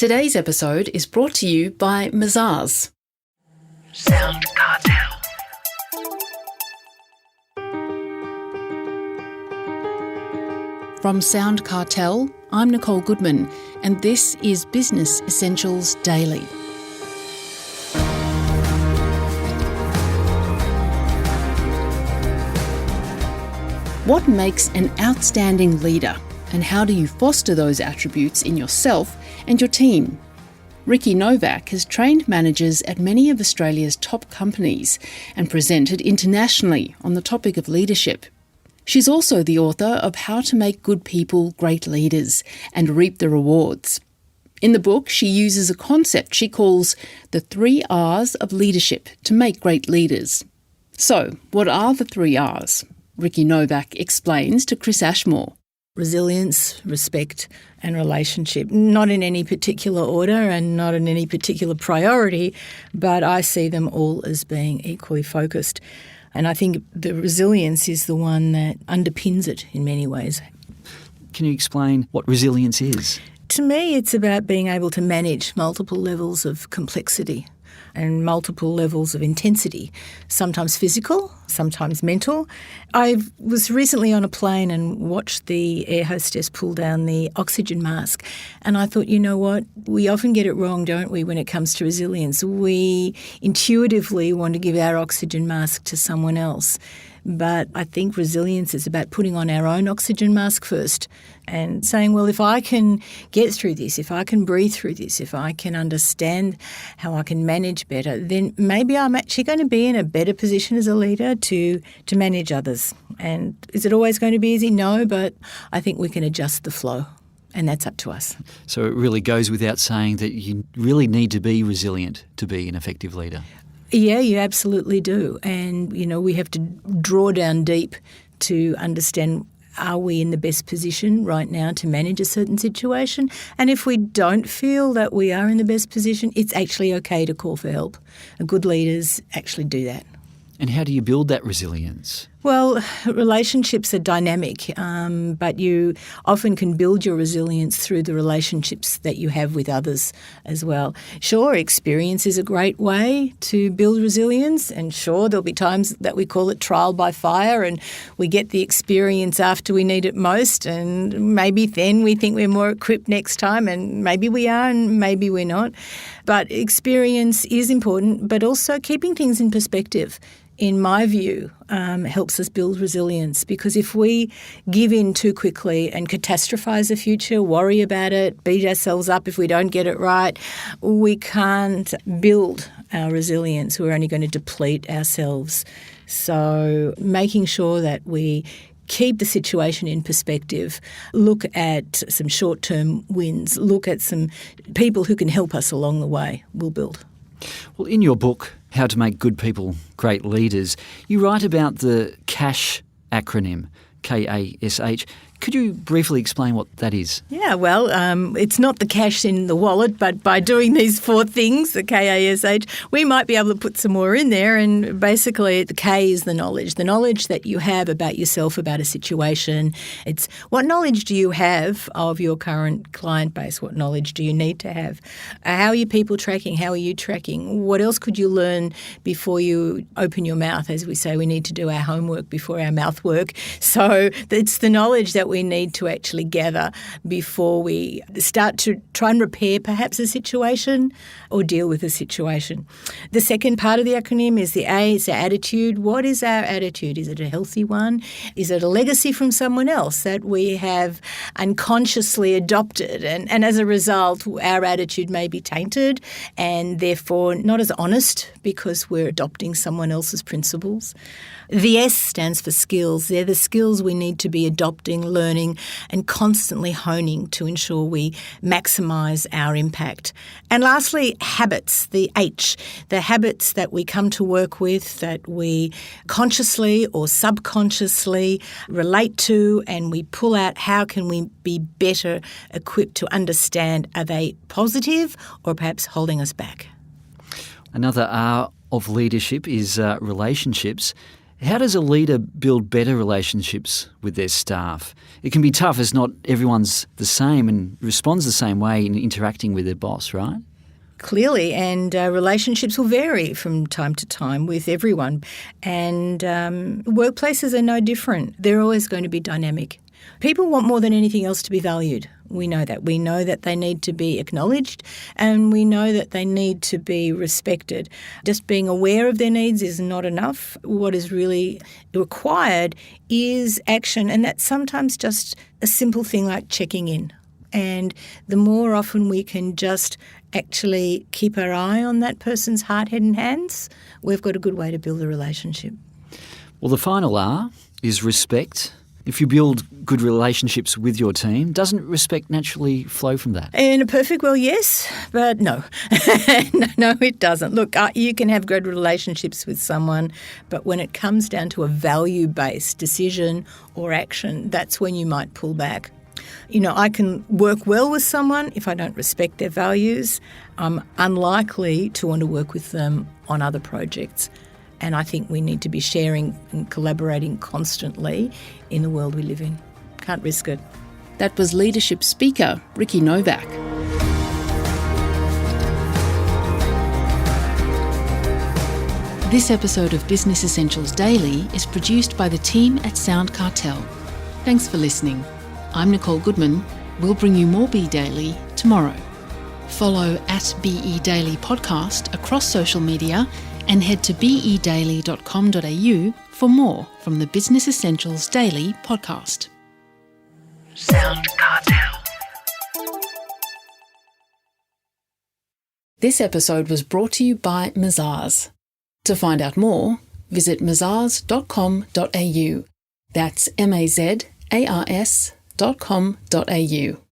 Today's episode is brought to you by Mazars. SoundCartel. From SoundCartel, I'm Nicole Goodman, and this is Business Essentials Daily. What makes an outstanding leader, and how do you foster those attributes in yourself and your team? Nowak has trained managers at many of Australia's top companies and presented internationally on the topic of leadership. She's also the author of How to Make Good People Great Leaders and Reap the Rewards. In the book, she uses a concept she calls the 3 R's of leadership to make great leaders. So, what are the 3 R's? Nowak explains to Chris Ashmore. Resilience, respect and relationship, not in any particular order and not in any particular priority, but I see them all as being equally focused. And I think the resilience is the one that underpins it in many ways. Can you explain what resilience is? To me, it's about being able to manage multiple levels of complexity and multiple levels of intensity, sometimes physical, sometimes mental. I was recently on a plane and watched the air hostess pull down the oxygen mask, and I thought, you know what, we often get it wrong, don't we, when it comes to resilience. We intuitively want to give our oxygen mask to someone else. But I think resilience is about putting on our own oxygen mask first and saying, well, if I can get through this, if I can breathe through this, if I can understand how I can manage better, then maybe I'm actually going to be in a better position as a leader to manage others. And is it always going to be easy? No, but I think we can adjust the flow. And that's up to us. So it really goes without saying that you really need to be resilient to be an effective leader. Yeah, you absolutely do. And, you know, we have to draw down deep to understand, are we in the best position right now to manage a certain situation? And if we don't feel that we are in the best position, it's actually okay to call for help. Good leaders actually do that. And how do you build that resilience? Well, relationships are dynamic, but you often can build your resilience through the relationships that you have with others as well. Sure, experience is a great way to build resilience, and sure, there'll be times that we call it trial by fire and we get the experience after we need it most, and maybe then we think we're more equipped next time, and maybe we are and maybe we're not. But experience is important, but also keeping things in perspective, in my view, helps us build resilience, because if we give in too quickly and catastrophise the future, worry about it, beat ourselves up if we don't get it right, we can't build our resilience. We're only going to deplete ourselves. So making sure that we keep the situation in perspective, look at some short-term wins, look at some people who can help us along the way, will build. Well, in your book, How to Make Good People Great Leaders, you write about the CASH acronym, K-A-S-H. Could you briefly explain what that is? Yeah, well, it's not the cash in the wallet, but by doing these 4 things, the K-A-S-H, we might be able to put some more in there. And basically, the K is the knowledge that you have about yourself, about a situation. It's what knowledge do you have of your current client base? What knowledge do you need to have? How are your people tracking? How are you tracking? What else could you learn before you open your mouth? As we say, we need to do our homework before our mouth work. So it's the knowledge that we need to actually gather before we start to try and repair perhaps a situation or deal with a situation. The second part of the acronym is the A, it's our attitude. What is our attitude? Is it a healthy one? Is it a legacy from someone else that we have unconsciously adopted? And as a result, our attitude may be tainted and therefore not as honest because we're adopting someone else's principles. The S stands for skills. They're the skills we need to be adopting, learning and constantly honing to ensure we maximise our impact. And lastly, habits, the H, the habits that we come to work with, that we consciously or subconsciously relate to, and we pull out how can we be better equipped to understand, are they positive or perhaps holding us back? Another R of leadership is relationships. How does a leader build better relationships with their staff? It can be tough as not everyone's the same and responds the same way in interacting with their boss, right? Clearly, and relationships will vary from time to time with everyone. And workplaces are no different. They're always going to be dynamic. People want more than anything else to be valued. We know that. We know that they need to be acknowledged, and we know that they need to be respected. Just being aware of their needs is not enough. What is really required is action, and that's sometimes just a simple thing like checking in. And the more often we can just actually keep our eye on that person's heart, head and hands, we've got a good way to build a relationship. Well, the final R is respect. If you build good relationships with your team, doesn't respect naturally flow from that? In a perfect world, yes, but no. No, it doesn't. Look, you can have good relationships with someone, but when it comes down to a value-based decision or action, that's when you might pull back. You know, I can work well with someone if I don't respect their values. I'm unlikely to want to work with them on other projects. And I think we need to be sharing and collaborating constantly in the world we live in. Can't risk it. That was leadership speaker Ricky Nowak. This episode of Business Essentials Daily is produced by the team at SoundCartel. Thanks for listening. I'm Nicole Goodman. We'll bring you more Be Daily tomorrow. Follow @BE Daily Podcast across social media and head to bedaily.com.au for more from the Business Essentials Daily podcast. SoundCartel. This episode was brought to you by Mazars. To find out more, visit mazars.com.au. That's mazars.com.au.